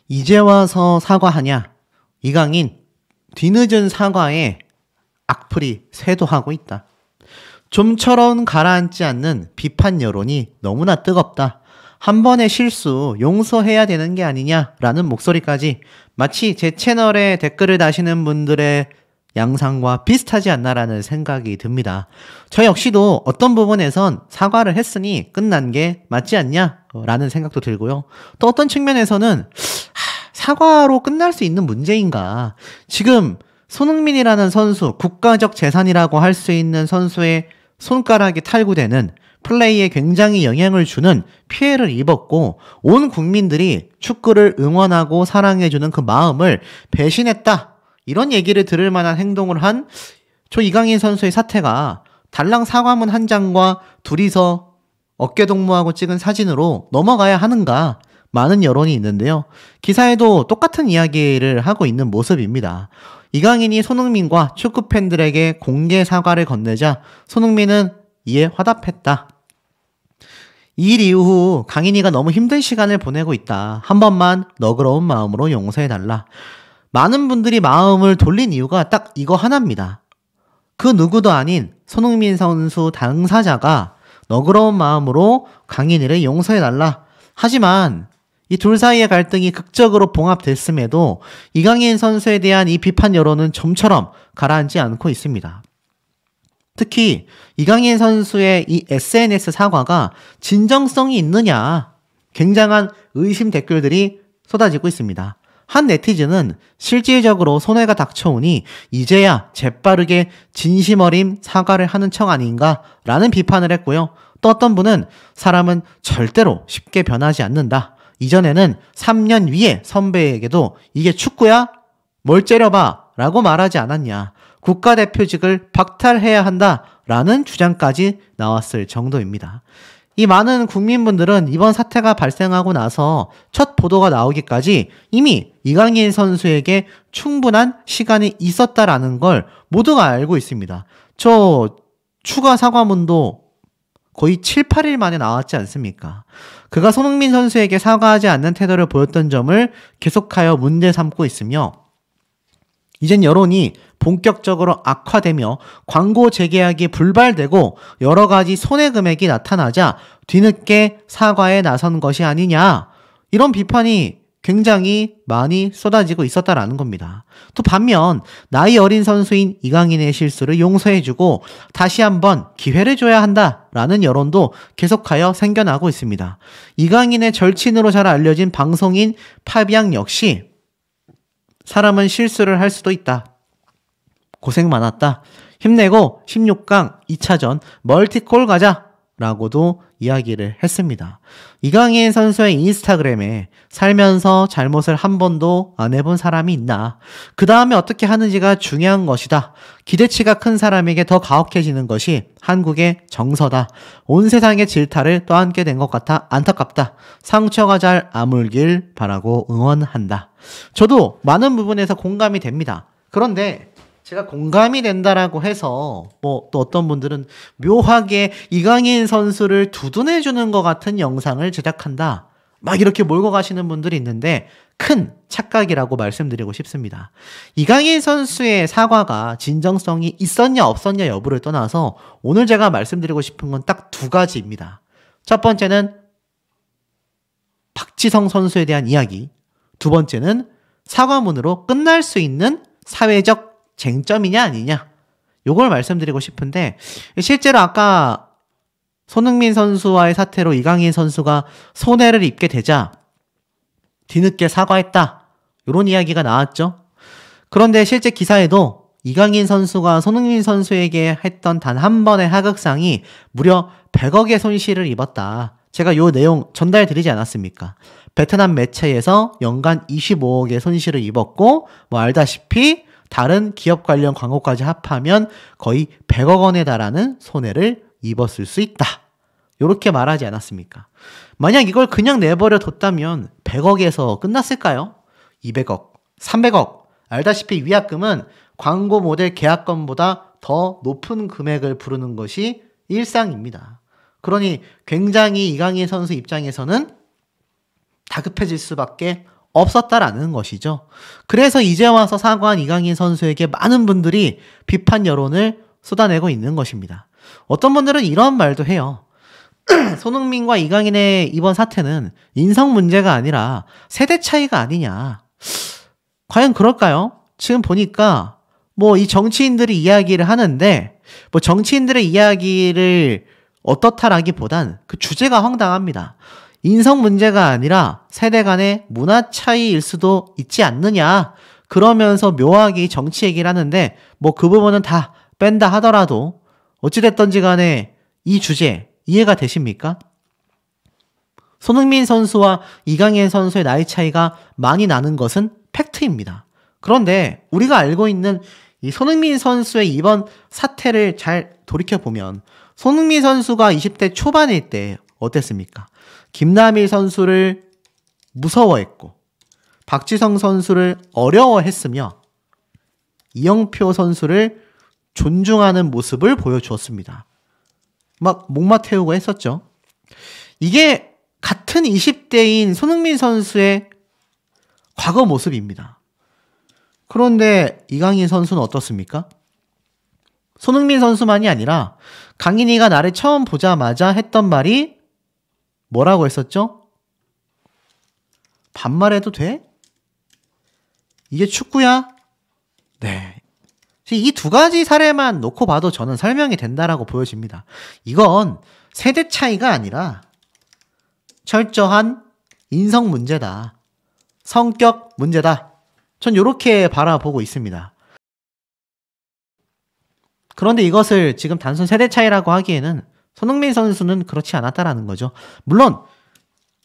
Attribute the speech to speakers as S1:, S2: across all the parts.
S1: 이제 와서 사과하냐? 이강인 뒤늦은 사과에 악플이 쇄도하고 있다. 좀처럼 가라앉지 않는 비판 여론이 너무나 뜨겁다. 한 번의 실수 용서해야 되는 게 아니냐라는 목소리까지 마치 제 채널에 댓글을 다시는 분들의 양상과 비슷하지 않나라는 생각이 듭니다. 저 역시도 어떤 부분에선 사과를 했으니 끝난 게 맞지 않냐라는 생각도 들고요. 또 어떤 측면에서는 사과로 끝날 수 있는 문제인가? 지금 손흥민이라는 선수, 국가적 재산이라고 할 수 있는 선수의 손가락이 탈구되는 플레이에 굉장히 영향을 주는 피해를 입었고 온 국민들이 축구를 응원하고 사랑해주는 그 마음을 배신했다. 이런 얘기를 들을 만한 행동을 한 저 이강인 선수의 사태가 달랑 사과문 한 장과 둘이서 어깨동무하고 찍은 사진으로 넘어가야 하는가? 많은 여론이 있는데요. 기사에도 똑같은 이야기를 하고 있는 모습입니다. 이강인이 손흥민과 축구팬들에게 공개 사과를 건네자 손흥민은 이에 화답했다. 이 일 이후 강인이가 너무 힘든 시간을 보내고 있다. 한 번만 너그러운 마음으로 용서해달라. 많은 분들이 마음을 돌린 이유가 딱 이거 하나입니다. 그 누구도 아닌 손흥민 선수 당사자가 너그러운 마음으로 강인이를 용서해달라. 하지만 이 둘 사이의 갈등이 극적으로 봉합됐음에도 이강인 선수에 대한 이 비판 여론은 좀처럼 가라앉지 않고 있습니다. 특히 이강인 선수의 이 SNS 사과가 진정성이 있느냐 굉장한 의심 댓글들이 쏟아지고 있습니다. 한 네티즌은 실질적으로 손해가 닥쳐오니 이제야 재빠르게 진심 어린 사과를 하는 척 아닌가 라는 비판을 했고요. 또 어떤 분은 사람은 절대로 쉽게 변하지 않는다. 이전에는 3년 위의 선배에게도 이게 축구야? 뭘 째려봐 라고 말하지 않았냐. 국가대표직을 박탈해야 한다 라는 주장까지 나왔을 정도입니다. 이 많은 국민분들은 이번 사태가 발생하고 나서 첫 보도가 나오기까지 이미 이강인 선수에게 충분한 시간이 있었다라는 걸 모두가 알고 있습니다. 저 추가 사과문도 거의 7, 8일 만에 나왔지 않습니까? 그가 손흥민 선수에게 사과하지 않는 태도를 보였던 점을 계속하여 문제 삼고 있으며 이젠 여론이 본격적으로 악화되며 광고 재계약이 불발되고 여러 가지 손해 금액이 나타나자 뒤늦게 사과에 나선 것이 아니냐 이런 비판이 굉장히 많이 쏟아지고 있었다라는 겁니다. 또 반면 나이 어린 선수인 이강인의 실수를 용서해주고 다시 한번 기회를 줘야 한다라는 여론도 계속하여 생겨나고 있습니다. 이강인의 절친으로 잘 알려진 방송인 파비앙 역시 사람은 실수를 할 수도 있다. 고생 많았다. 힘내고 16강 2차전 멀티골 가자 라고도 이야기를 했습니다. 이강인 선수의 인스타그램에 살면서 잘못을 한 번도 안 해본 사람이 있나? 그 다음에 어떻게 하는지가 중요한 것이다. 기대치가 큰 사람에게 더 가혹해지는 것이 한국의 정서다. 온 세상의 질타를 떠안게 된 것 같아 안타깝다. 상처가 잘 아물길 바라고 응원한다. 저도 많은 부분에서 공감이 됩니다. 그런데 제가 공감이 된다라고 해서 또 어떤 분들은 묘하게 이강인 선수를 두둔해주는 것 같은 영상을 제작한다. 막 이렇게 몰고 가시는 분들이 있는데 큰 착각이라고 말씀드리고 싶습니다. 이강인 선수의 사과가 진정성이 있었냐 없었냐 여부를 떠나서 오늘 제가 말씀드리고 싶은 건 딱 두 가지입니다. 첫 번째는 박지성 선수에 대한 이야기. 두 번째는 사과문으로 끝날 수 있는 사회적 쟁점이냐 아니냐 요걸 말씀드리고 싶은데 실제로 아까 손흥민 선수와의 사태로 이강인 선수가 손해를 입게 되자 뒤늦게 사과했다 요런 이야기가 나왔죠. 그런데 실제 기사에도 이강인 선수가 손흥민 선수에게 했던 단 한 번의 하극상이 무려 100억의 손실을 입었다. 제가 요 내용 전달드리지 않았습니까? 베트남 매체에서 연간 25억의 손실을 입었고 알다시피 다른 기업 관련 광고까지 합하면 거의 100억 원에 달하는 손해를 입었을 수 있다. 이렇게 말하지 않았습니까? 만약 이걸 그냥 내버려 뒀다면 100억에서 끝났을까요? 200억, 300억. 알다시피 위약금은 광고 모델 계약금보다 더 높은 금액을 부르는 것이 일상입니다. 그러니 굉장히 이강인 선수 입장에서는 다급해질 수밖에 없었다라는 것이죠. 그래서 이제 와서 사과한 이강인 선수에게 많은 분들이 비판 여론을 쏟아내고 있는 것입니다. 어떤 분들은 이런 말도 해요. 손흥민과 이강인의 이번 사태는 인성 문제가 아니라 세대 차이가 아니냐. 과연 그럴까요? 지금 보니까 뭐 이 정치인들이 이야기를 하는데 뭐 정치인들의 이야기를 어떻다라기보단 그 주제가 황당합니다. 인성 문제가 아니라 세대 간의 문화 차이일 수도 있지 않느냐. 그러면서 묘하게 정치 얘기를 하는데 뭐 그 부분은 다 뺀다 하더라도 어찌됐던지 간에 이 주제 이해가 되십니까? 손흥민 선수와 이강인 선수의 나이 차이가 많이 나는 것은 팩트입니다. 그런데 우리가 알고 있는 이 손흥민 선수의 이번 사태를 잘 돌이켜보면 손흥민 선수가 20대 초반일 때 어땠습니까? 김남일 선수를 무서워했고 박지성 선수를 어려워했으며 이영표 선수를 존중하는 모습을 보여주었습니다. 막 목마 태우고 했었죠. 이게 같은 20대인 손흥민 선수의 과거 모습입니다. 그런데 이강인 선수는 어떻습니까? 손흥민 선수만이 아니라 강인이가 나를 처음 보자마자 했던 말이 뭐라고 했었죠? 반말해도 돼? 이게 축구야? 네. 이 두 가지 사례만 놓고 봐도 저는 설명이 된다라고 보여집니다. 이건 세대 차이가 아니라 철저한 인성 문제다. 성격 문제다. 전 이렇게 바라보고 있습니다. 그런데 이것을 지금 단순 세대 차이라고 하기에는 손흥민 선수는 그렇지 않았다라는 거죠. 물론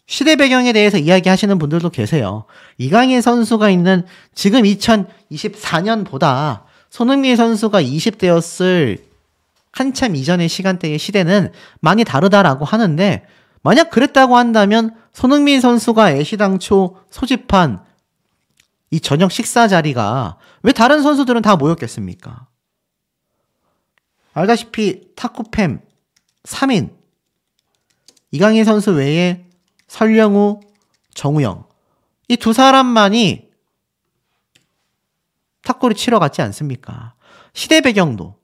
S1: 시대 배경에 대해서 이야기하시는 분들도 계세요. 이강인 선수가 있는 지금 2024년보다 손흥민 선수가 20대였을 한참 이전의 시간대의 시대는 많이 다르다라고 하는데 만약 그랬다고 한다면 손흥민 선수가 애시당초 소집한 이 저녁 식사 자리가 왜 다른 선수들은 다 모였겠습니까? 알다시피 탁구팸 3인 이강인 선수 외에 설령우, 정우영 이 두 사람만이 탁구를 치러 갔지 않습니까? 시대 배경도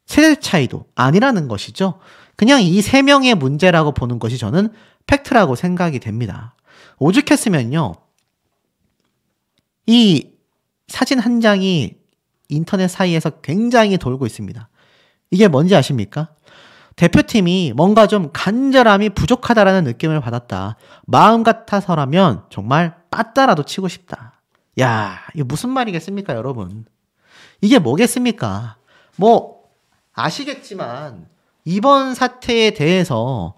S1: 세대 차이도 아니라는 것이죠. 그냥 이 세 명의 문제라고 보는 것이 저는 팩트라고 생각이 됩니다. 오죽했으면요. 이 사진 한 장이 인터넷 사이에서 굉장히 돌고 있습니다. 이게 뭔지 아십니까? 대표팀이 뭔가 좀 간절함이 부족하다라는 느낌을 받았다. 마음 같아서라면 정말 빠따라도 치고 싶다. 야, 이게 무슨 말이겠습니까, 여러분? 이게 뭐겠습니까? 뭐 아시겠지만 이번 사태에 대해서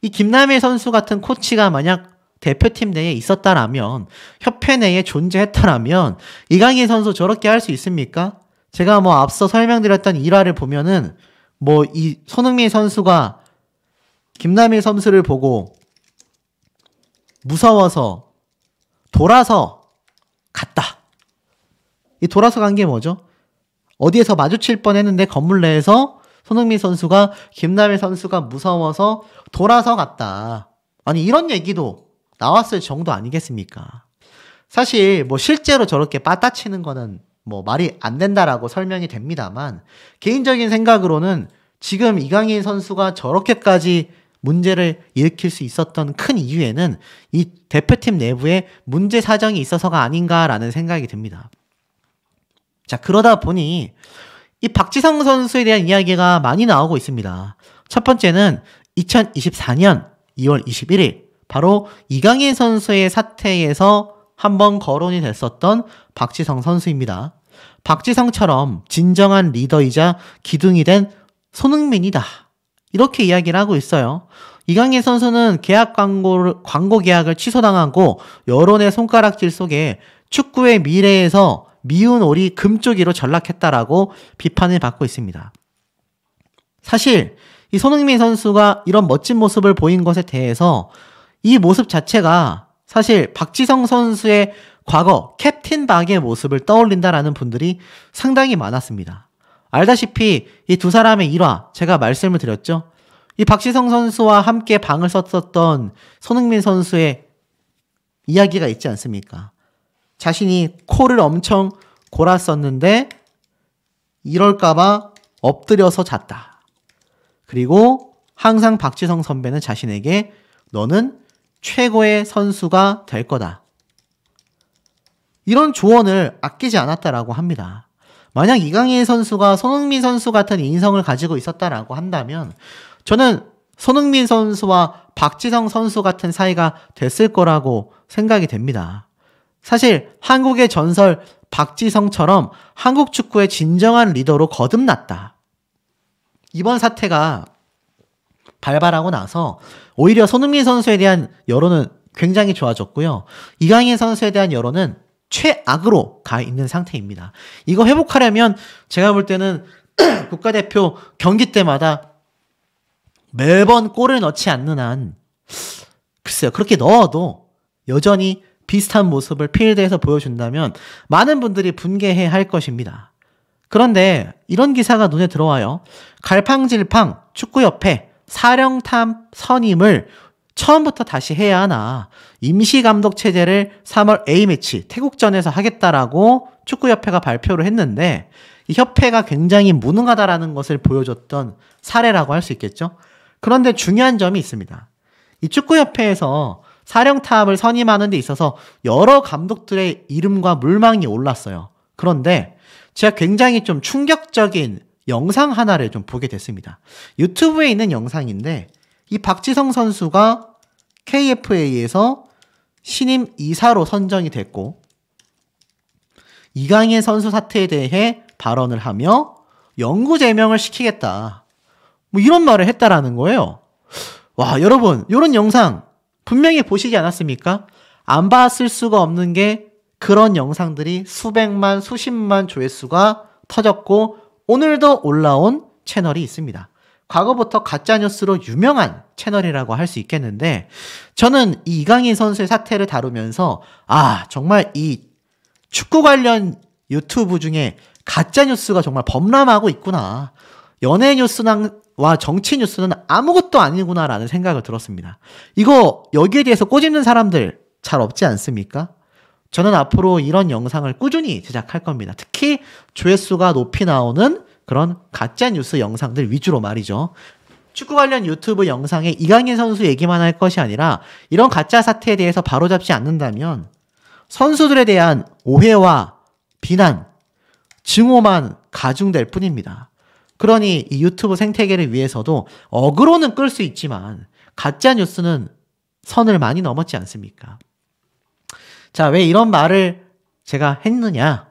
S1: 이 김남일 선수 같은 코치가 만약 대표팀 내에 있었다라면, 협회 내에 존재했다라면 이강인 선수 저렇게 할 수 있습니까? 제가 뭐 앞서 설명드렸던 일화를 보면은 뭐 이 손흥민 선수가 김남일 선수를 보고 무서워서 돌아서 갔다. 이 돌아서 간 게 뭐죠? 어디에서 마주칠 뻔했는데 건물 내에서 손흥민 선수가 김남일 선수가 무서워서 돌아서 갔다. 아니 이런 얘기도 나왔을 정도 아니겠습니까? 사실 뭐 실제로 저렇게 빠따치는 거는 뭐 말이 안 된다라고 설명이 됩니다만 개인적인 생각으로는 지금 이강인 선수가 저렇게까지 문제를 일으킬 수 있었던 큰 이유에는 이 대표팀 내부에 문제 사정이 있어서가 아닌가라는 생각이 듭니다. 자, 그러다 보니 이 박지성 선수에 대한 이야기가 많이 나오고 있습니다. 첫 번째는 2024년 2월 21일 바로 이강인 선수의 사태에서 한번 거론이 됐었던 박지성 선수입니다. 박지성처럼 진정한 리더이자 기둥이 된 손흥민이다. 이렇게 이야기를 하고 있어요. 이강인 선수는 광고 계약을 취소당하고 여론의 손가락질 속에 축구의 미래에서 미운 오리 금쪽이로 전락했다라고 비판을 받고 있습니다. 사실 이 손흥민 선수가 이런 멋진 모습을 보인 것에 대해서 이 모습 자체가 사실 박지성 선수의 과거 캡틴 박의 모습을 떠올린다라는 분들이 상당히 많았습니다. 알다시피 이 두 사람의 일화 제가 말씀을 드렸죠. 이 박지성 선수와 함께 방을 썼었던 손흥민 선수의 이야기가 있지 않습니까? 자신이 코를 엄청 골았었는데 이럴까봐 엎드려서 잤다. 그리고 항상 박지성 선배는 자신에게 너는 최고의 선수가 될 거다. 이런 조언을 아끼지 않았다라고 합니다. 만약 이강인 선수가 손흥민 선수 같은 인성을 가지고 있었다라고 한다면 저는 손흥민 선수와 박지성 선수 같은 사이가 됐을 거라고 생각이 됩니다. 사실 한국의 전설 박지성처럼 한국 축구의 진정한 리더로 거듭났다. 이번 사태가 발발하고 나서 오히려 손흥민 선수에 대한 여론은 굉장히 좋아졌고요. 이강인 선수에 대한 여론은 최악으로 가 있는 상태입니다. 이거 회복하려면 제가 볼 때는 국가대표 경기 때마다 매번 골을 넣지 않는 한 글쎄요. 그렇게 넣어도 여전히 비슷한 모습을 필드에서 보여준다면 많은 분들이 분개해 할 것입니다. 그런데 이런 기사가 눈에 들어와요. 갈팡질팡 축구협회 사령탑 선임을 처음부터 다시 해야 하나. 임시감독 체제를 3월 A매치 태국전에서 하겠다라고 축구협회가 발표를 했는데 이 협회가 굉장히 무능하다라는 것을 보여줬던 사례라고 할 수 있겠죠. 그런데 중요한 점이 있습니다. 이 축구협회에서 사령탑을 선임하는 데 있어서 여러 감독들의 이름과 물망이 올랐어요. 그런데 제가 굉장히 좀 충격적인 영상 하나를 좀 보게 됐습니다. 유튜브에 있는 영상인데 이 박지성 선수가 KFA에서 신임 이사로 선정이 됐고 이강인 선수 사태에 대해 발언을 하며 영구 제명을 시키겠다. 뭐 이런 말을 했다라는 거예요. 와, 여러분, 이런 영상 분명히 보시지 않았습니까? 안 봤을 수가 없는 게 그런 영상들이 수백만, 수십만 조회수가 터졌고 오늘도 올라온 채널이 있습니다. 과거부터 가짜뉴스로 유명한 채널이라고 할 수 있겠는데 저는 이 이강인 선수의 사태를 다루면서 정말 이 축구 관련 유튜브 중에 가짜뉴스가 정말 범람하고 있구나. 연예 뉴스와 정치 뉴스는 아무것도 아니구나라는 생각을 들었습니다. 이거 여기에 대해서 꼬집는 사람들 잘 없지 않습니까? 저는 앞으로 이런 영상을 꾸준히 제작할 겁니다. 특히 조회수가 높이 나오는 그런 가짜뉴스 영상들 위주로 말이죠. 축구 관련 유튜브 영상에 이강인 선수 얘기만 할 것이 아니라 이런 가짜 사태에 대해서 바로잡지 않는다면 선수들에 대한 오해와 비난, 증오만 가중될 뿐입니다. 그러니 이 유튜브 생태계를 위해서도 어그로는 끌 수 있지만 가짜뉴스는 선을 많이 넘었지 않습니까? 자, 왜 이런 말을 제가 했느냐?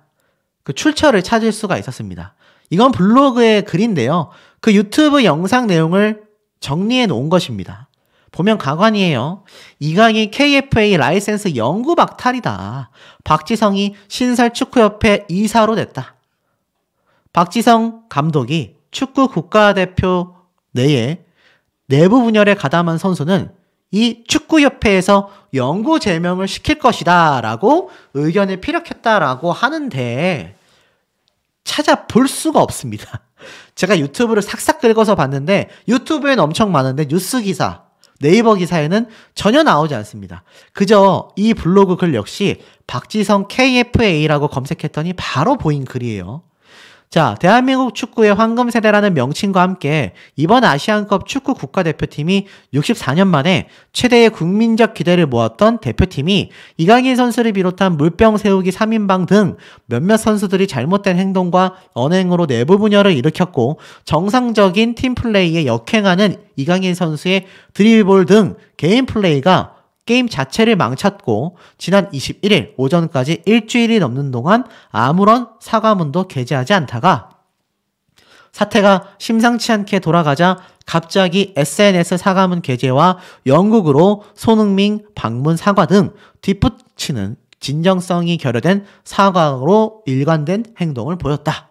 S1: 그 출처를 찾을 수가 있었습니다. 이건 블로그의 글인데요. 그 유튜브 영상 내용을 정리해 놓은 것입니다. 보면 가관이에요. 이강인 KFA 라이센스 영구 박탈이다. 박지성이 신설축구협회 이사로 됐다. 박지성 감독이 축구 국가대표 내에 내부 분열에 가담한 선수는 이 축구협회에서 영구 제명을 시킬 것이다 라고 의견을 피력했다라고 하는데 찾아볼 수가 없습니다. 제가 유튜브를 싹싹 긁어서 봤는데 유튜브에는 엄청 많은데 뉴스 기사, 네이버 기사에는 전혀 나오지 않습니다. 그저 이 블로그 글 역시 박지성 KFA라고 검색했더니 바로 보인 글이에요. 자, 대한민국 축구의 황금 세대라는 명칭과 함께 이번 아시안컵 축구 국가대표팀이 64년 만에 최대의 국민적 기대를 모았던 대표팀이 이강인 선수를 비롯한 물병 세우기 3인방 등 몇몇 선수들이 잘못된 행동과 언행으로 내부 분열을 일으켰고 정상적인 팀 플레이에 역행하는 이강인 선수의 드리블 등 개인 플레이가 게임 자체를 망쳤고 지난 21일 오전까지 일주일이 넘는 동안 아무런 사과문도 게재하지 않다가 사태가 심상치 않게 돌아가자 갑자기 SNS 사과문 게재와 영국으로 손흥민 방문 사과 등 뒷붙이는 진정성이 결여된 사과로 일관된 행동을 보였다.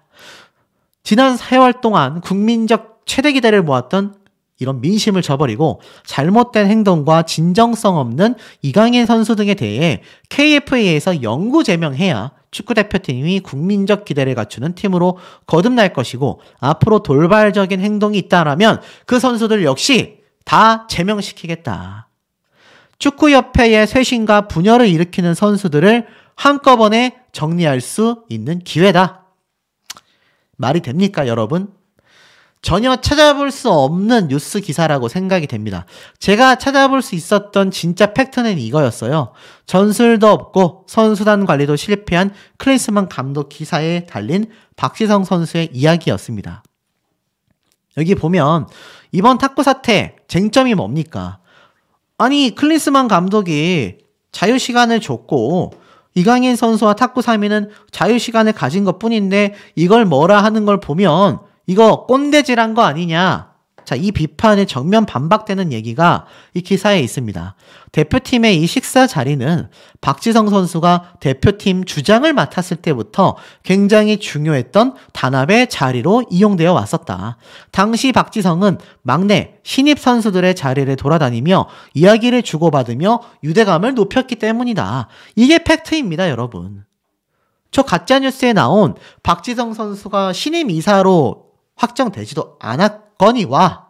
S1: 지난 4월 동안 국민적 최대 기대를 모았던 이런 민심을 저버리고 잘못된 행동과 진정성 없는 이강인 선수 등에 대해 KFA에서 영구 제명해야 축구대표팀이 국민적 기대를 갖추는 팀으로 거듭날 것이고 앞으로 돌발적인 행동이 있다라면 그 선수들 역시 다 제명시키겠다. 축구협회의 쇄신과 분열을 일으키는 선수들을 한꺼번에 정리할 수 있는 기회다. 말이 됩니까, 여러분? 전혀 찾아볼 수 없는 뉴스 기사라고 생각이 됩니다. 제가 찾아볼 수 있었던 진짜 팩트는 이거였어요. 전술도 없고 선수단 관리도 실패한 클린스만 감독 기사에 달린 박지성 선수의 이야기였습니다. 여기 보면 이번 탁구 사태 쟁점이 뭡니까? 아니, 클린스만 감독이 자유시간을 줬고 이강인 선수와 탁구 3위는 자유시간을 가진 것뿐인데 이걸 뭐라 하는 걸 보면 이거 꼰대질한 거 아니냐. 자, 이 비판에 정면 반박되는 얘기가 이 기사에 있습니다. 대표팀의 이 식사 자리는 박지성 선수가 대표팀 주장을 맡았을 때부터 굉장히 중요했던 단합의 자리로 이용되어 왔었다. 당시 박지성은 막내 신입 선수들의 자리를 돌아다니며 이야기를 주고받으며 유대감을 높였기 때문이다. 이게 팩트입니다, 여러분. 저 가짜뉴스에 나온 박지성 선수가 신임 이사로 확정되지도 않았거니와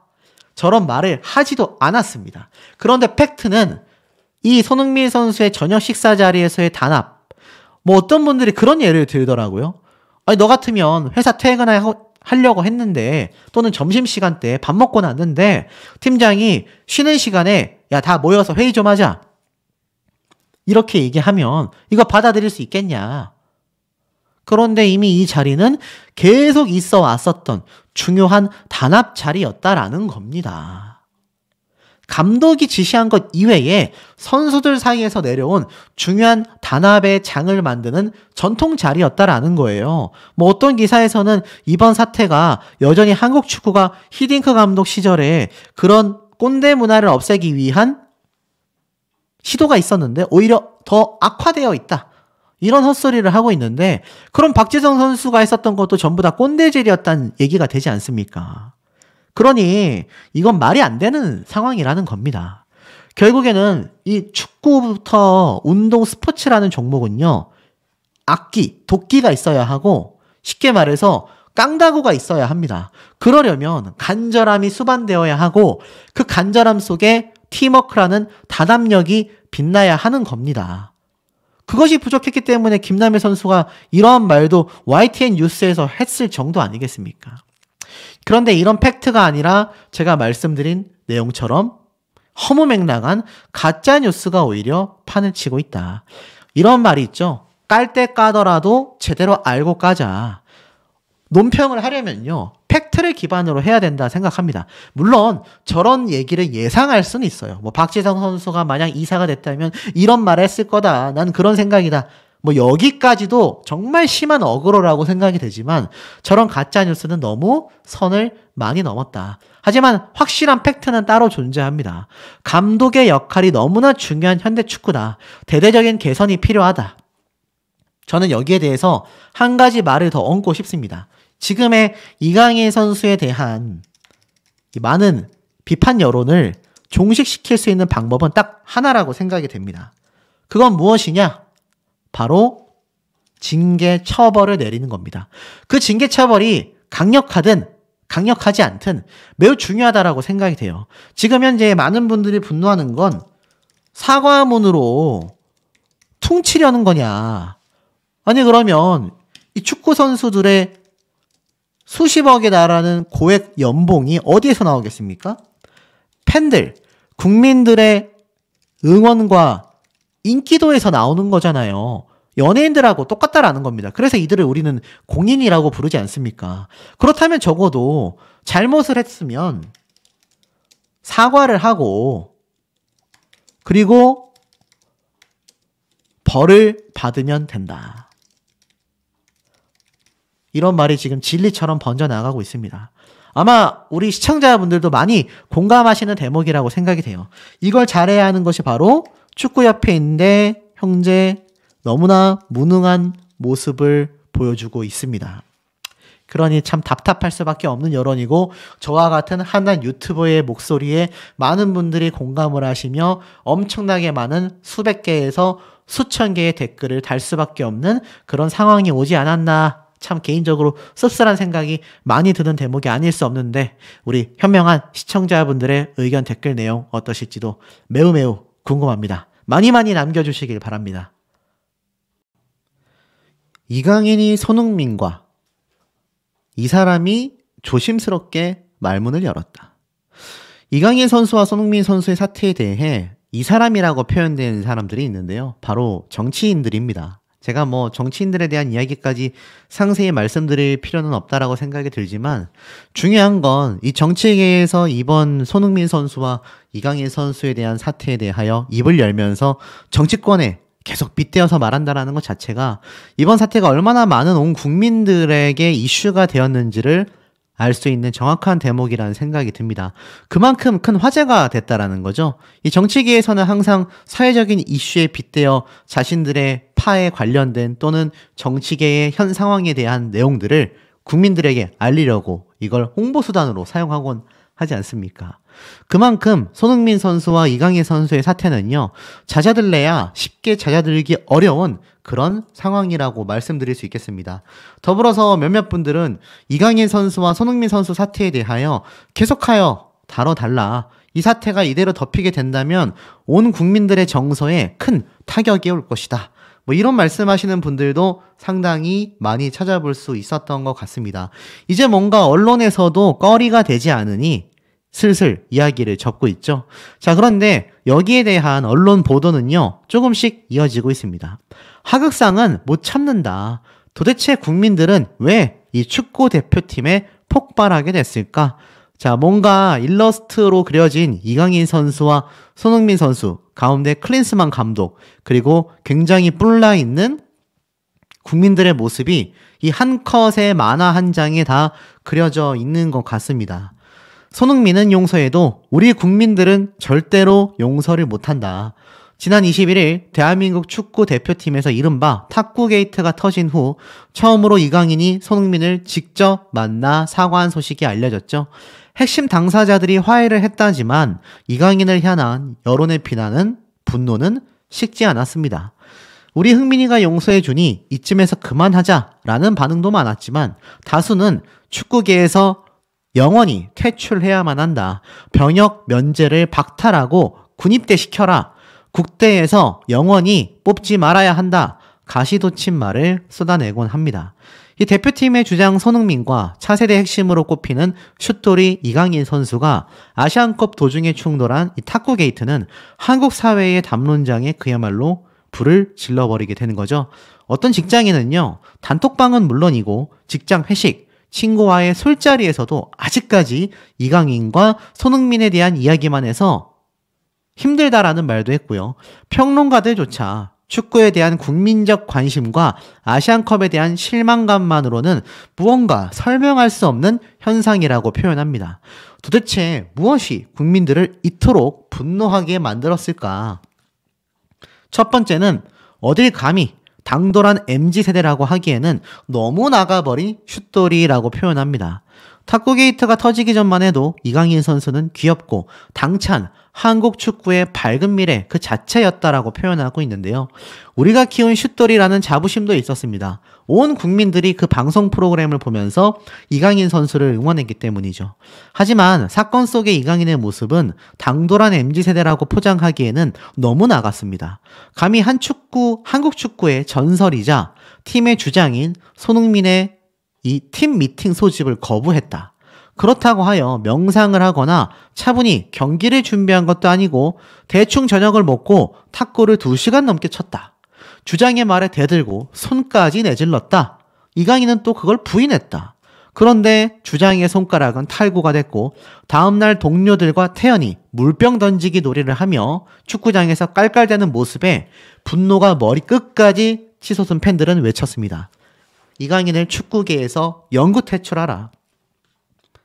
S1: 저런 말을 하지도 않았습니다. 그런데 팩트는 이 손흥민 선수의 저녁 식사 자리에서의 단합, 뭐 어떤 분들이 그런 예를 들더라고요. 아니, 너 같으면 회사 퇴근하려고 했는데 또는 점심시간 때 밥 먹고 났는데 팀장이 쉬는 시간에 야, 다 모여서 회의 좀 하자. 이렇게 얘기하면 이거 받아들일 수 있겠냐. 그런데 이미 이 자리는 계속 있어 왔었던 중요한 단합 자리였다라는 겁니다. 감독이 지시한 것 이외에 선수들 사이에서 내려온 중요한 단합의 장을 만드는 전통 자리였다라는 거예요. 뭐 어떤 기사에서는 이번 사태가 여전히 한국 축구가 히딩크 감독 시절에 그런 꼰대 문화를 없애기 위한 시도가 있었는데 오히려 더 악화되어 있다. 이런 헛소리를 하고 있는데 그럼 박지성 선수가 했었던 것도 전부 다 꼰대질이었다는 얘기가 되지 않습니까? 그러니 이건 말이 안 되는 상황이라는 겁니다. 결국에는 이 축구부터 운동 스포츠라는 종목은요. 악기, 도끼가 있어야 하고 쉽게 말해서 깡다구가 있어야 합니다. 그러려면 간절함이 수반되어야 하고 그 간절함 속에 팀워크라는 단합력이 빛나야 하는 겁니다. 그것이 부족했기 때문에 김남일 선수가 이러한 말도 YTN 뉴스에서 했을 정도 아니겠습니까? 그런데 이런 팩트가 아니라 제가 말씀드린 내용처럼 허무맹랑한 가짜 뉴스가 오히려 판을 치고 있다. 이런 말이 있죠. 깔 때 까더라도 제대로 알고 까자. 논평을 하려면요. 팩트를 기반으로 해야 된다 생각합니다. 물론 저런 얘기를 예상할 수는 있어요. 뭐 박지성 선수가 만약 이사가 됐다면 이런 말을 했을 거다. 난 그런 생각이다. 뭐 여기까지도 정말 심한 어그로라고 생각이 되지만 저런 가짜뉴스는 너무 선을 많이 넘었다. 하지만 확실한 팩트는 따로 존재합니다. 감독의 역할이 너무나 중요한 현대 축구다. 대대적인 개선이 필요하다. 저는 여기에 대해서 한 가지 말을 더 얹고 싶습니다. 지금의 이강인 선수에 대한 많은 비판 여론을 종식시킬 수 있는 방법은 딱 하나라고 생각이 됩니다. 그건 무엇이냐? 바로 징계 처벌을 내리는 겁니다. 그 징계 처벌이 강력하든 강력하지 않든 매우 중요하다라고 생각이 돼요. 지금 현재 많은 분들이 분노하는 건 사과문으로 퉁치려는 거냐. 아니 그러면 이 축구 선수들의 수십억에 달하는 고액 연봉이 어디에서 나오겠습니까? 팬들, 국민들의 응원과 인기도에서 나오는 거잖아요. 연예인들하고 똑같다라는 겁니다. 그래서 이들을 우리는 공인이라고 부르지 않습니까? 그렇다면 적어도 잘못을 했으면 사과를 하고 그리고 벌을 받으면 된다. 이런 말이 지금 진리처럼 번져나가고 있습니다. 아마 우리 시청자분들도 많이 공감하시는 대목이라고 생각이 돼요. 이걸 잘해야 하는 것이 바로 축구협회인데 현재 너무나 무능한 모습을 보여주고 있습니다. 그러니 참 답답할 수밖에 없는 여론이고 저와 같은 한낱 유튜버의 목소리에 많은 분들이 공감을 하시며 엄청나게 많은 수백 개에서 수천 개의 댓글을 달 수밖에 없는 그런 상황이 오지 않았나 참 개인적으로 씁쓸한 생각이 많이 드는 대목이 아닐 수 없는데 우리 현명한 시청자분들의 의견 댓글 내용 어떠실지도 매우 궁금합니다. 많이 많이 남겨주시길 바랍니다. 이강인이 손흥민과 이 사람이 조심스럽게 말문을 열었다. 이강인 선수와 손흥민 선수의 사태에 대해 이 사람이라고 표현된 사람들이 있는데요. 바로 정치인들입니다. 제가 정치인들에 대한 이야기까지 상세히 말씀드릴 필요는 없다라고 생각이 들지만 중요한 건 이 정치계에서 이번 손흥민 선수와 이강인 선수에 대한 사태에 대하여 입을 열면서 정치권에 계속 빗대어서 말한다라는 것 자체가 이번 사태가 얼마나 많은 온 국민들에게 이슈가 되었는지를 알 수 있는 정확한 대목이라는 생각이 듭니다. 그만큼 큰 화제가 됐다라는 거죠. 이 정치계에서는 항상 사회적인 이슈에 빗대어 자신들의 파에 관련된 또는 정치계의 현 상황에 대한 내용들을 국민들에게 알리려고 이걸 홍보수단으로 사용하곤 하지 않습니까? 그만큼 손흥민 선수와 이강인 선수의 사태는요, 잦아들래야 쉽게 잦아들기 어려운 그런 상황이라고 말씀드릴 수 있겠습니다. 더불어서 몇몇 분들은 이강인 선수와 손흥민 선수 사태에 대하여 계속하여 다뤄달라. 이 사태가 이대로 덮이게 된다면 온 국민들의 정서에 큰 타격이 올 것이다. 이런 말씀하시는 분들도 상당히 많이 찾아볼 수 있었던 것 같습니다. 이제 뭔가 언론에서도 꺼리가 되지 않으니 슬슬 이야기를 접고 있죠. 자, 그런데 여기에 대한 언론 보도는요, 조금씩 이어지고 있습니다. 하극상은 못 참는다. 도대체 국민들은 왜 이 축구 대표팀에 폭발하게 됐을까? 자, 뭔가 일러스트로 그려진 이강인 선수와 손흥민 선수, 가운데 클린스만 감독, 그리고 굉장히 뿔나 있는 국민들의 모습이 이 한 컷의 만화 한 장에 다 그려져 있는 것 같습니다. 손흥민은 용서해도 우리 국민들은 절대로 용서를 못한다. 지난 21일 대한민국 축구 대표팀에서 이른바 탁구 게이트가 터진 후 처음으로 이강인이 손흥민을 직접 만나 사과한 소식이 알려졌죠. 핵심 당사자들이 화해를 했다지만 이강인을 향한 여론의 비난은, 분노는 식지 않았습니다. 우리 흥민이가 용서해주니 이쯤에서 그만하자라는 반응도 많았지만 다수는 축구계에서 영원히 퇴출해야만 한다. 병역 면제를 박탈하고 군입대 시켜라. 국대에서 영원히 뽑지 말아야 한다. 가시돋친 말을 쏟아내곤 합니다. 이 대표팀의 주장 손흥민과 차세대 핵심으로 꼽히는 슛돌이 이강인 선수가 아시안컵 도중에 충돌한 이 탁구 게이트는 한국 사회의 담론장에 그야말로 불을 질러버리게 되는 거죠. 어떤 직장인은요, 단톡방은 물론이고 직장 회식, 친구와의 술자리에서도 아직까지 이강인과 손흥민에 대한 이야기만 해서 힘들다라는 말도 했고요. 평론가들조차 축구에 대한 국민적 관심과 아시안컵에 대한 실망감만으로는 무언가 설명할 수 없는 현상이라고 표현합니다. 도대체 무엇이 국민들을 이토록 분노하게 만들었을까? 첫 번째는 어딜 감히 당돌한 MZ세대라고 하기에는 너무 나가버린 슛돌이라고 표현합니다. 탁구 게이트가 터지기 전만 해도 이강인 선수는 귀엽고 당찬 한국 축구의 밝은 미래 그 자체였다라고 표현하고 있는데요. 우리가 키운 슛돌이라는 자부심도 있었습니다. 온 국민들이 그 방송 프로그램을 보면서 이강인 선수를 응원했기 때문이죠. 하지만 사건 속의 이강인의 모습은 당돌한 MZ세대라고 포장하기에는 너무 나갔습니다. 감히 한국 축구의 전설이자 팀의 주장인 손흥민의 이 팀 미팅 소집을 거부했다. 그렇다고 하여 명상을 하거나 차분히 경기를 준비한 것도 아니고 대충 저녁을 먹고 탁구를 2시간 넘게 쳤다. 주장의 말에 대들고 손까지 내질렀다. 이강인은 또 그걸 부인했다. 그런데 주장의 손가락은 탈구가 됐고 다음날 동료들과 태연히 물병 던지기 놀이를 하며 축구장에서 깔깔대는 모습에 분노가 머리 끝까지 치솟은 팬들은 외쳤습니다. 이강인을 축구계에서 영구 퇴출하라.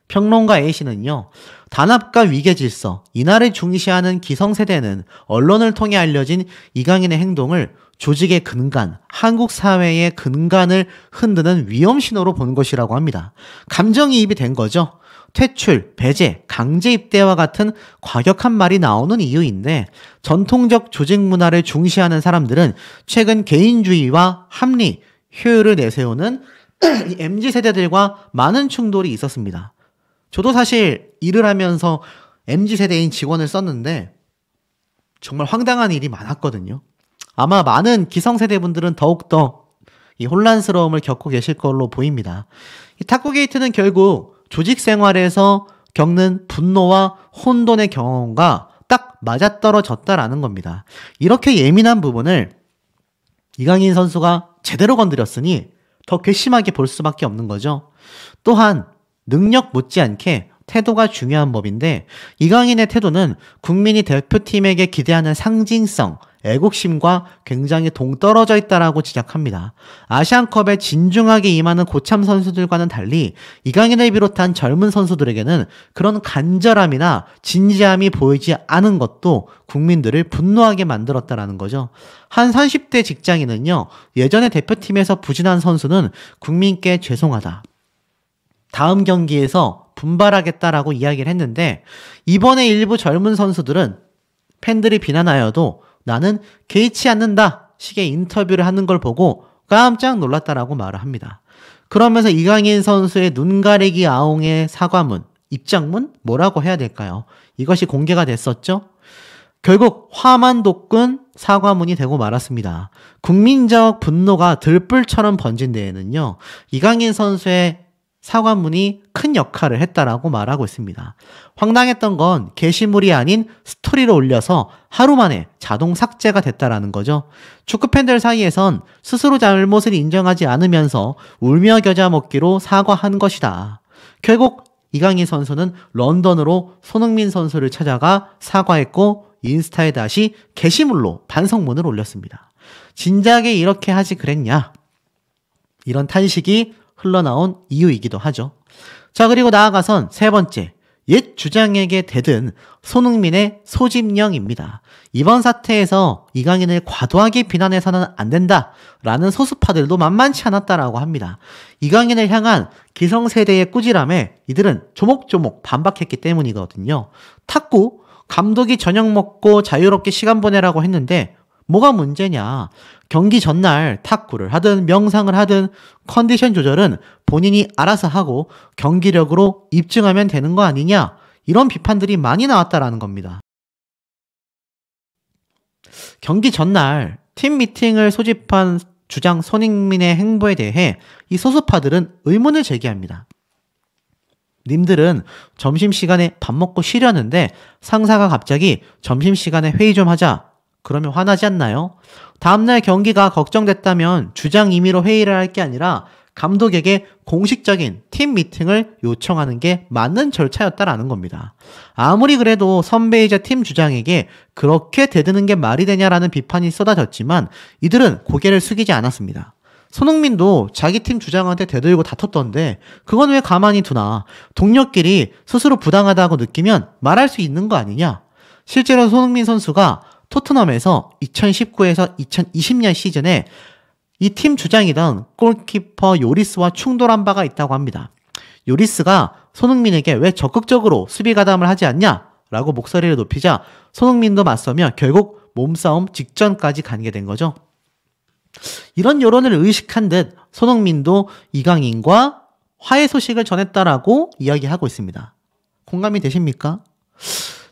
S1: 평론가 A씨는요, 단합과 위계질서, 이날을 중시하는 기성세대는 언론을 통해 알려진 이강인의 행동을 조직의 근간, 한국 사회의 근간을 흔드는 위험신호로 본 것이라고 합니다. 감정이입이 된 거죠. 퇴출, 배제, 강제 입대와 같은 과격한 말이 나오는 이유인데 전통적 조직 문화를 중시하는 사람들은 최근 개인주의와 합리, 효율을 내세우는 이 MZ세대들과 많은 충돌이 있었습니다. 저도 사실 일을 하면서 MZ세대인 직원을 썼는데 정말 황당한 일이 많았거든요. 아마 많은 기성세대 분들은 더욱더 이 혼란스러움을 겪고 계실 걸로 보입니다. 이 탁구 게이트는 결국 조직 생활에서 겪는 분노와 혼돈의 경험과 딱 맞아떨어졌다라는 겁니다. 이렇게 예민한 부분을 이강인 선수가 제대로 건드렸으니 더 괘씸하게 볼 수밖에 없는 거죠. 또한 능력 못지않게 태도가 중요한 법인데 이강인의 태도는 국민이 대표팀에게 기대하는 상징성, 애국심과 굉장히 동떨어져 있다라고 지적합니다. 아시안컵에 진중하게 임하는 고참 선수들과는 달리 이강인을 비롯한 젊은 선수들에게는 그런 간절함이나 진지함이 보이지 않은 것도 국민들을 분노하게 만들었다라는 거죠. 한 30대 직장인은요, 예전에 대표팀에서 부진한 선수는 국민께 죄송하다, 다음 경기에서 분발하겠다라고 이야기를 했는데, 이번에 일부 젊은 선수들은 팬들이 비난하여도 나는 개의치 않는다 식의 인터뷰를 하는 걸 보고 깜짝 놀랐다라고 말을 합니다. 그러면서 이강인 선수의 눈 가리기 아웅의 사과문, 입장문? 뭐라고 해야 될까요? 이것이 공개가 됐었죠? 결국 화만 돋군 사과문이 되고 말았습니다. 국민적 분노가 들불처럼 번진 데에는요, 이강인 선수의 사과문이 큰 역할을 했다라고 말하고 있습니다. 황당했던 건 게시물이 아닌 스토리로 올려서 하루 만에 자동 삭제가 됐다라는 거죠. 축구팬들 사이에선 스스로 잘못을 인정하지 않으면서 울며 겨자 먹기로 사과한 것이다. 결국 이강인 선수는 런던으로 손흥민 선수를 찾아가 사과했고 인스타에 다시 게시물로 반성문을 올렸습니다. 진작에 이렇게 하지 그랬냐? 이런 탄식이 흘러나온 이유이기도 하죠. 자, 그리고 나아가선 세 번째, 옛 주장에게 대든 손흥민의 소집령입니다. 이번 사태에서 이강인을 과도하게 비난해서는 안 된다라는 소수파들도 만만치 않았다라고 합니다. 이강인을 향한 기성세대의 꾸지람에 이들은 조목조목 반박했기 때문이거든요. 탁구, 감독이 저녁 먹고 자유롭게 시간 보내라고 했는데 뭐가 문제냐? 경기 전날 탁구를 하든 명상을 하든 컨디션 조절은 본인이 알아서 하고 경기력으로 입증하면 되는 거 아니냐? 이런 비판들이 많이 나왔다라는 겁니다. 경기 전날 팀 미팅을 소집한 주장 손흥민의 행보에 대해 이 소수파들은 의문을 제기합니다. 님들은 점심시간에 밥 먹고 쉬려는데 상사가 갑자기 점심시간에 회의 좀 하자, 그러면 화나지 않나요? 다음날 경기가 걱정됐다면 주장 임의로 회의를 할 게 아니라 감독에게 공식적인 팀 미팅을 요청하는 게 맞는 절차였다라는 겁니다. 아무리 그래도 선배이자 팀 주장에게 그렇게 대드는 게 말이 되냐라는 비판이 쏟아졌지만 이들은 고개를 숙이지 않았습니다. 손흥민도 자기 팀 주장한테 대들고 다퉜던데 그건 왜 가만히 두나? 동료끼리 스스로 부당하다고 느끼면 말할 수 있는 거 아니냐? 실제로 손흥민 선수가 토트넘에서 2019에서 2020년 시즌에 이 팀 주장이던 골키퍼 요리스와 충돌한 바가 있다고 합니다. 요리스가 손흥민에게 왜 적극적으로 수비 가담을 하지 않냐? 라고 목소리를 높이자 손흥민도 맞서며 결국 몸싸움 직전까지 가게 된 거죠. 이런 여론을 의식한 듯 손흥민도 이강인과 화해 소식을 전했다라고 이야기하고 있습니다. 공감이 되십니까?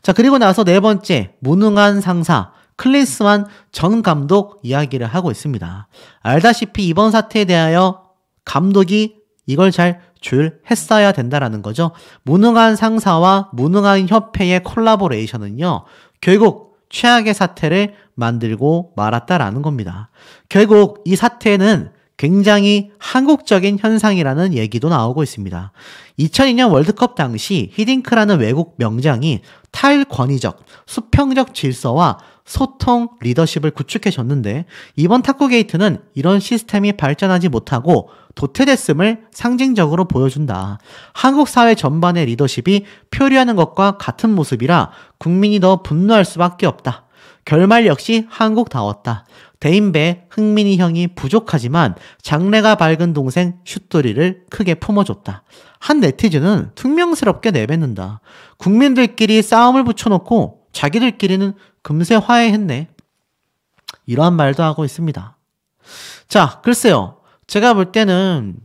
S1: 자, 그리고 나서 네 번째, 무능한 상사 클린스만 전 감독 이야기를 하고 있습니다. 알다시피 이번 사태에 대하여 감독이 이걸 잘 조율했어야 된다라는 거죠. 무능한 상사와 무능한 협회의 콜라보레이션은요, 결국 최악의 사태를 만들고 말았다라는 겁니다. 결국 이 사태는 굉장히 한국적인 현상이라는 얘기도 나오고 있습니다. 2002년 월드컵 당시 히딩크라는 외국 명장이 탈권위적, 수평적 질서와 소통 리더십을 구축해줬는데 이번 탁구 게이트는 이런 시스템이 발전하지 못하고 도태됐음을 상징적으로 보여준다. 한국 사회 전반의 리더십이 표류하는 것과 같은 모습이라 국민이 더 분노할 수밖에 없다. 결말 역시 한국다웠다. 대인배 흥민이 형이 부족하지만 장래가 밝은 동생 슛돌이를 크게 품어줬다. 한 네티즌은 퉁명스럽게 내뱉는다. 국민들끼리 싸움을 붙여놓고 자기들끼리는 금세 화해했네. 이러한 말도 하고 있습니다. 자, 글쎄요. 제가 볼 때는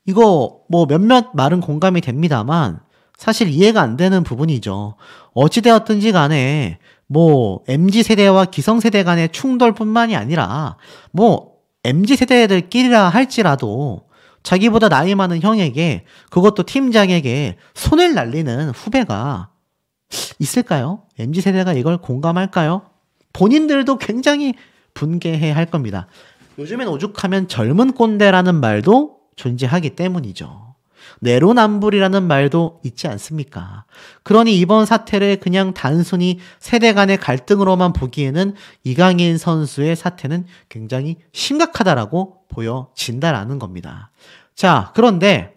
S1: 이거 뭐 몇몇 말은 공감이 됩니다만 사실 이해가 안 되는 부분이죠. 어찌되었든지 간에 뭐 MZ세대와 기성세대 간의 충돌뿐만이 아니라 뭐 MZ세대들끼리라 할지라도 자기보다 나이 많은 형에게, 그것도 팀장에게 손을 날리는 후배가 있을까요? MZ세대가 이걸 공감할까요? 본인들도 굉장히 분개해 할 겁니다. 요즘엔 오죽하면 젊은 꼰대라는 말도 존재하기 때문이죠. 내로남불이라는 말도 있지 않습니까? 그러니 이번 사태를 그냥 단순히 세대 간의 갈등으로만 보기에는 이강인 선수의 사태는 굉장히 심각하다라고 보여진다라는 겁니다. 자, 그런데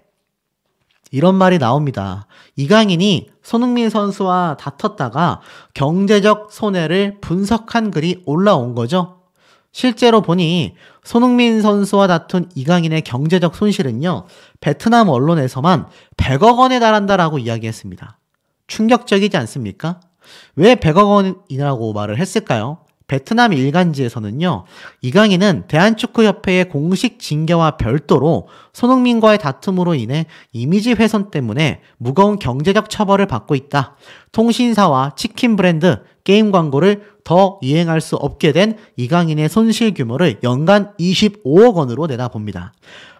S1: 이런 말이 나옵니다. 이강인이 손흥민 선수와 다퉜다가 경제적 손해를 분석한 글이 올라온 거죠. 실제로 보니 손흥민 선수와 다툰 이강인의 경제적 손실은요, 베트남 언론에서만 100억 원에 달한다라고 이야기했습니다. 충격적이지 않습니까? 왜 100억 원이라고 말을 했을까요? 베트남 일간지에서는요, 이강인은 대한축구협회의 공식 징계와 별도로 손흥민과의 다툼으로 인해 이미지 훼손 때문에 무거운 경제적 처벌을 받고 있다. 통신사와 치킨 브랜드, 게임 광고를 더 이행할 수 없게 된 이강인의 손실 규모를 연간 25억 원으로 내다봅니다.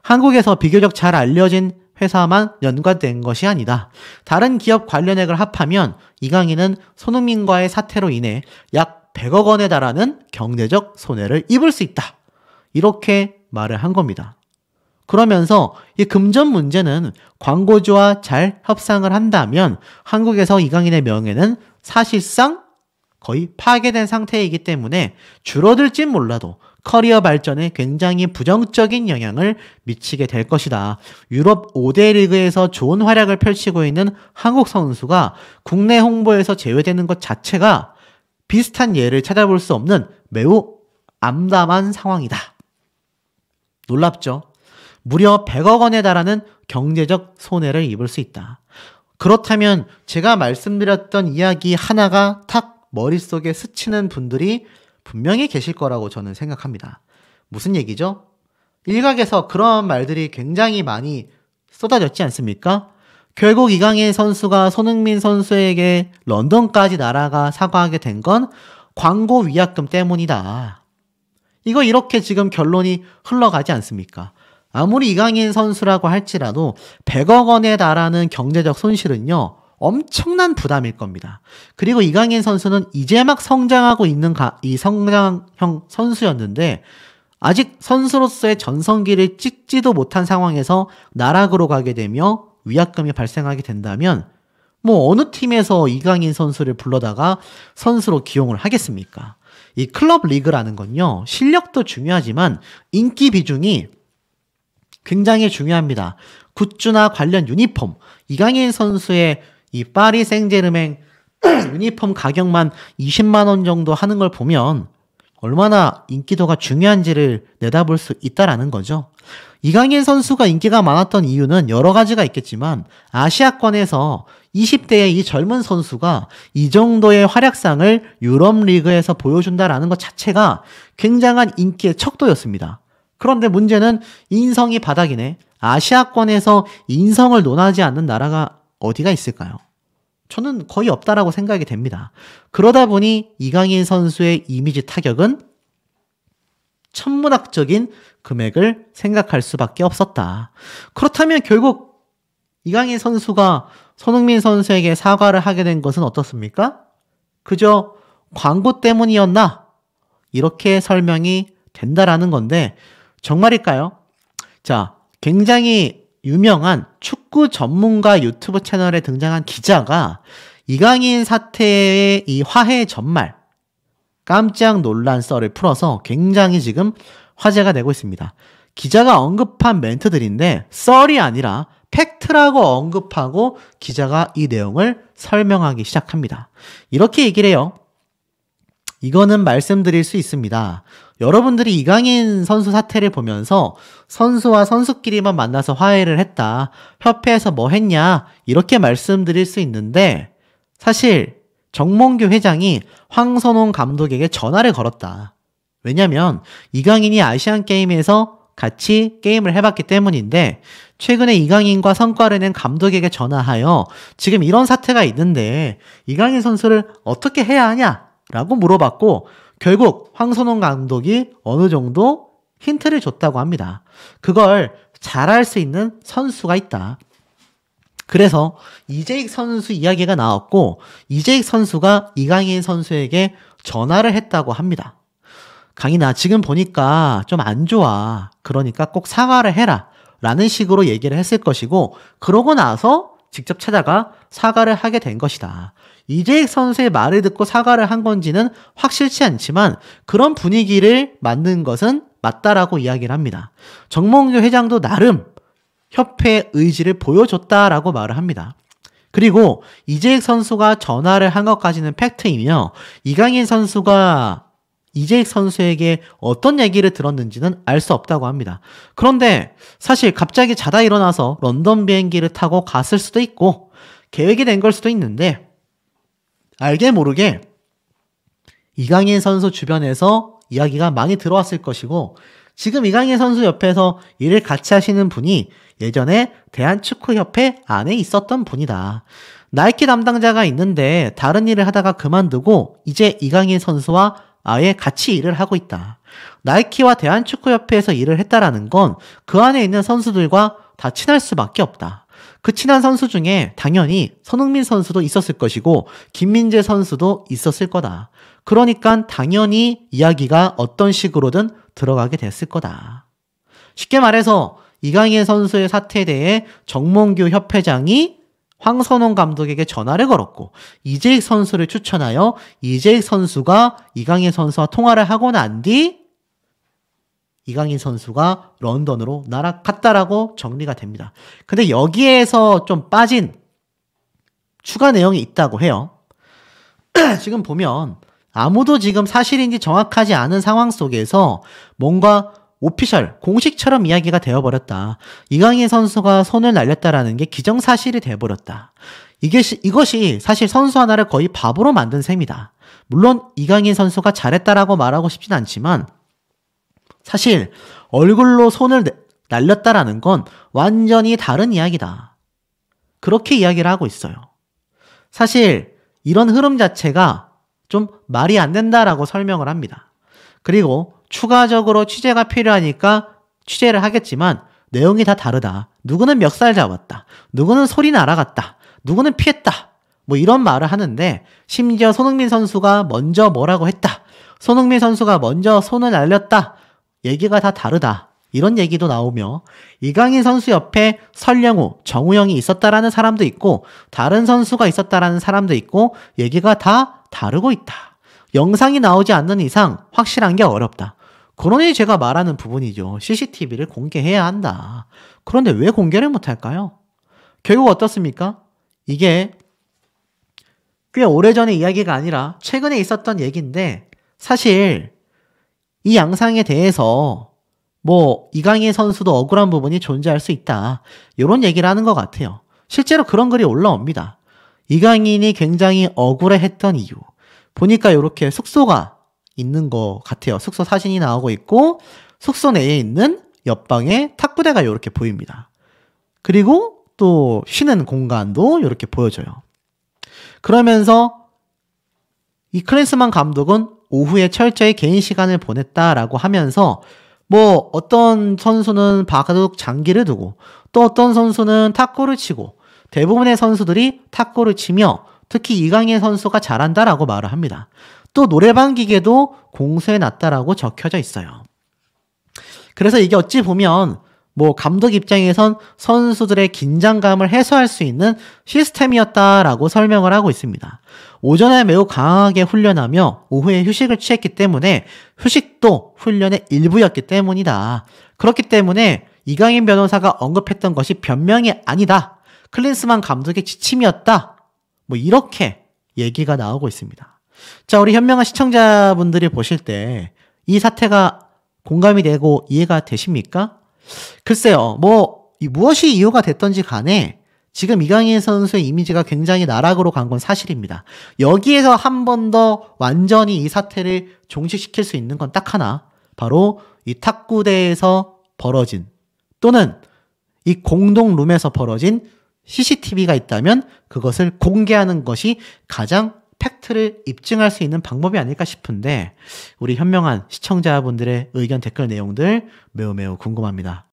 S1: 한국에서 비교적 잘 알려진 회사만 연관된 것이 아니다. 다른 기업 관련액을 합하면 이강인은 손흥민과의 사태로 인해 약 100억 원에 달하는 경제적 손해를 입을 수 있다. 이렇게 말을 한 겁니다. 그러면서 이 금전 문제는 광고주와 잘 협상을 한다면 한국에서 이강인의 명예는 사실상 거의 파괴된 상태이기 때문에 줄어들진 몰라도 커리어 발전에 굉장히 부정적인 영향을 미치게 될 것이다. 유럽 5대 리그에서 좋은 활약을 펼치고 있는 한국 선수가 국내 홍보에서 제외되는 것 자체가 비슷한 예를 찾아볼 수 없는 매우 암담한 상황이다. 놀랍죠? 무려 100억 원에 달하는 경제적 손해를 입을 수 있다. 그렇다면 제가 말씀드렸던 이야기 하나가 탁 머릿속에 스치는 분들이 분명히 계실 거라고 저는 생각합니다. 무슨 얘기죠? 일각에서 그런 말들이 굉장히 많이 쏟아졌지 않습니까? 결국 이강인 선수가 손흥민 선수에게 런던까지 날아가 사과하게 된 건 광고 위약금 때문이다. 이거 이렇게 지금 결론이 흘러가지 않습니까? 아무리 이강인 선수라고 할지라도 100억 원에 달하는 경제적 손실은요, 엄청난 부담일 겁니다. 그리고 이강인 선수는 이제 막 성장하고 있는 이 성장형 선수였는데 아직 선수로서의 전성기를 찍지도 못한 상황에서 나락으로 가게 되며 위약금이 발생하게 된다면 뭐 어느 팀에서 이강인 선수를 불러다가 선수로 기용을 하겠습니까? 이 클럽 리그라는 건요, 실력도 중요하지만 인기 비중이 굉장히 중요합니다. 굿즈나 관련 유니폼, 이강인 선수의 이 파리 생제르맹 유니폼 가격만 20만 원 정도 하는 걸 보면 얼마나 인기도가 중요한지를 내다볼 수 있다라는 거죠. 이강인 선수가 인기가 많았던 이유는 여러 가지가 있겠지만 아시아권에서 20대의 이 젊은 선수가 이 정도의 활약상을 유럽 리그에서 보여준다라는 것 자체가 굉장한 인기의 척도였습니다. 그런데 문제는 인성이 바닥이네. 아시아권에서 인성을 논하지 않는 나라가 어디가 있을까요? 저는 거의 없다라고 생각이 됩니다. 그러다 보니 이강인 선수의 이미지 타격은 천문학적인 금액을 생각할 수밖에 없었다. 그렇다면 결국 이강인 선수가 손흥민 선수에게 사과를 하게 된 것은 어떻습니까? 그저 광고 때문이었나? 이렇게 설명이 된다라는 건데 정말일까요? 자, 굉장히 유명한 축구 전문가 유튜브 채널에 등장한 기자가 이강인 사태의 이 화해 전말 깜짝 논란 썰을 풀어서 굉장히 지금 화제가 되고 있습니다. 기자가 언급한 멘트들인데 썰이 아니라 팩트라고 언급하고 기자가 이 내용을 설명하기 시작합니다. 이렇게 얘기를 해요. 이거는 말씀드릴 수 있습니다. 여러분들이 이강인 선수 사태를 보면서 선수와 선수끼리만 만나서 화해를 했다. 협회에서 뭐 했냐? 이렇게 말씀드릴 수 있는데 사실 정몽규 회장이 황선홍 감독에게 전화를 걸었다. 왜냐면 이강인이 아시안게임에서 같이 게임을 해봤기 때문인데 최근에 이강인과 성과를 낸 감독에게 전화하여 지금 이런 사태가 있는데 이강인 선수를 어떻게 해야 하냐? 라고 물어봤고 결국 황선홍 감독이 어느 정도 힌트를 줬다고 합니다. 그걸 잘할 수 있는 선수가 있다. 그래서 이재익 선수 이야기가 나왔고 이재익 선수가 이강인 선수에게 전화를 했다고 합니다. 강인아, 지금 보니까 좀 안 좋아. 그러니까 꼭 사과를 해라. 라는 식으로 얘기를 했을 것이고 그러고 나서 직접 찾아가 사과를 하게 된 것이다. 이재익 선수의 말을 듣고 사과를 한 건지는 확실치 않지만 그런 분위기를 만든 것은 맞다라고 이야기를 합니다. 정몽규 회장도 나름 협회의 의지를 보여줬다라고 말을 합니다. 그리고 이재익 선수가 전화를 한 것까지는 팩트이며 이강인 선수가 이재익 선수에게 어떤 얘기를 들었는지는 알 수 없다고 합니다. 그런데 사실 갑자기 자다 일어나서 런던 비행기를 타고 갔을 수도 있고 계획이 된 걸 수도 있는데 알게 모르게 이강인 선수 주변에서 이야기가 많이 들어왔을 것이고 지금 이강인 선수 옆에서 일을 같이 하시는 분이 예전에 대한축구협회 안에 있었던 분이다. 나이키 담당자가 있는데 다른 일을 하다가 그만두고 이제 이강인 선수와 아예 같이 일을 하고 있다. 나이키와 대한축구협회에서 일을 했다라는 건 그 안에 있는 선수들과 다 친할 수밖에 없다. 그 친한 선수 중에 당연히 손흥민 선수도 있었을 것이고 김민재 선수도 있었을 거다. 그러니까 당연히 이야기가 어떤 식으로든 들어가게 됐을 거다. 쉽게 말해서 이강인 선수의 사태에 대해 정몽규 협회장이 황선홍 감독에게 전화를 걸었고 이재익 선수를 추천하여 이재익 선수가 이강인 선수와 통화를 하고 난 뒤 이강인 선수가 런던으로 날아갔다라고 정리가 됩니다. 근데 여기에서 좀 빠진 추가 내용이 있다고 해요. 지금 보면 아무도 지금 사실인지 정확하지 않은 상황 속에서 뭔가 오피셜, 공식처럼 이야기가 되어버렸다. 이강인 선수가 손을 날렸다라는 게 기정사실이 되어버렸다. 이것이 사실 선수 하나를 거의 바보로 만든 셈이다. 물론 이강인 선수가 잘했다라고 말하고 싶진 않지만 사실 얼굴로 손을 날렸다라는 건 완전히 다른 이야기다. 그렇게 이야기를 하고 있어요. 사실 이런 흐름 자체가 좀 말이 안 된다라고 설명을 합니다. 그리고 추가적으로 취재가 필요하니까 취재를 하겠지만 내용이 다 다르다. 누구는 멱살 잡았다. 누구는 소리 날아갔다. 누구는 피했다. 뭐 이런 말을 하는데 심지어 손흥민 선수가 먼저 뭐라고 했다. 손흥민 선수가 먼저 손을 날렸다. 얘기가 다 다르다. 이런 얘기도 나오며 이강인 선수 옆에 설령우, 정우영이 있었다라는 사람도 있고 다른 선수가 있었다라는 사람도 있고 얘기가 다 다르고 있다. 영상이 나오지 않는 이상 확실한 게 어렵다. 그러니 제가 말하는 부분이죠. CCTV를 공개해야 한다. 그런데 왜 공개를 못할까요? 결국 어떻습니까? 이게 꽤 오래전의 이야기가 아니라 최근에 있었던 얘기인데 사실 이 양상에 대해서 뭐 이강인 선수도 억울한 부분이 존재할 수 있다. 이런 얘기를 하는 것 같아요. 실제로 그런 글이 올라옵니다. 이강인이 굉장히 억울해했던 이유. 보니까 이렇게 숙소가 있는 것 같아요. 숙소 사진이 나오고 있고 숙소 내에 있는 옆방에 탁구대가 이렇게 보입니다. 그리고 또 쉬는 공간도 이렇게 보여져요. 그러면서 이 클린스만 감독은 오후에 철저히 개인 시간을 보냈다라고 하면서 뭐 어떤 선수는 바둑 장기를 두고 또 어떤 선수는 탁구를 치고 대부분의 선수들이 탁구를 치며 특히 이강인 선수가 잘한다라고 말을 합니다. 또 노래방 기계도 공수해놨다라고 적혀져 있어요. 그래서 이게 어찌 보면 뭐 감독 입장에선 선수들의 긴장감을 해소할 수 있는 시스템이었다라고 설명을 하고 있습니다. 오전에 매우 강하게 훈련하며 오후에 휴식을 취했기 때문에 휴식도 훈련의 일부였기 때문이다. 그렇기 때문에 이강인 변호사가 언급했던 것이 변명이 아니다. 클린스만 감독의 지침이었다. 뭐 이렇게 얘기가 나오고 있습니다. 자, 우리 현명한 시청자분들이 보실 때 이 사태가 공감이 되고 이해가 되십니까? 글쎄요, 무엇이 이유가 됐던지 간에 지금 이강인 선수의 이미지가 굉장히 나락으로 간 건 사실입니다. 여기에서 한 번 더 완전히 이 사태를 종식시킬 수 있는 건 딱 하나. 바로 이 탁구대에서 벌어진 또는 이 공동룸에서 벌어진 CCTV가 있다면 그것을 공개하는 것이 가장 팩트를 입증할 수 있는 방법이 아닐까 싶은데 우리 현명한 시청자분들의 의견 댓글 내용들 매우 매우 궁금합니다.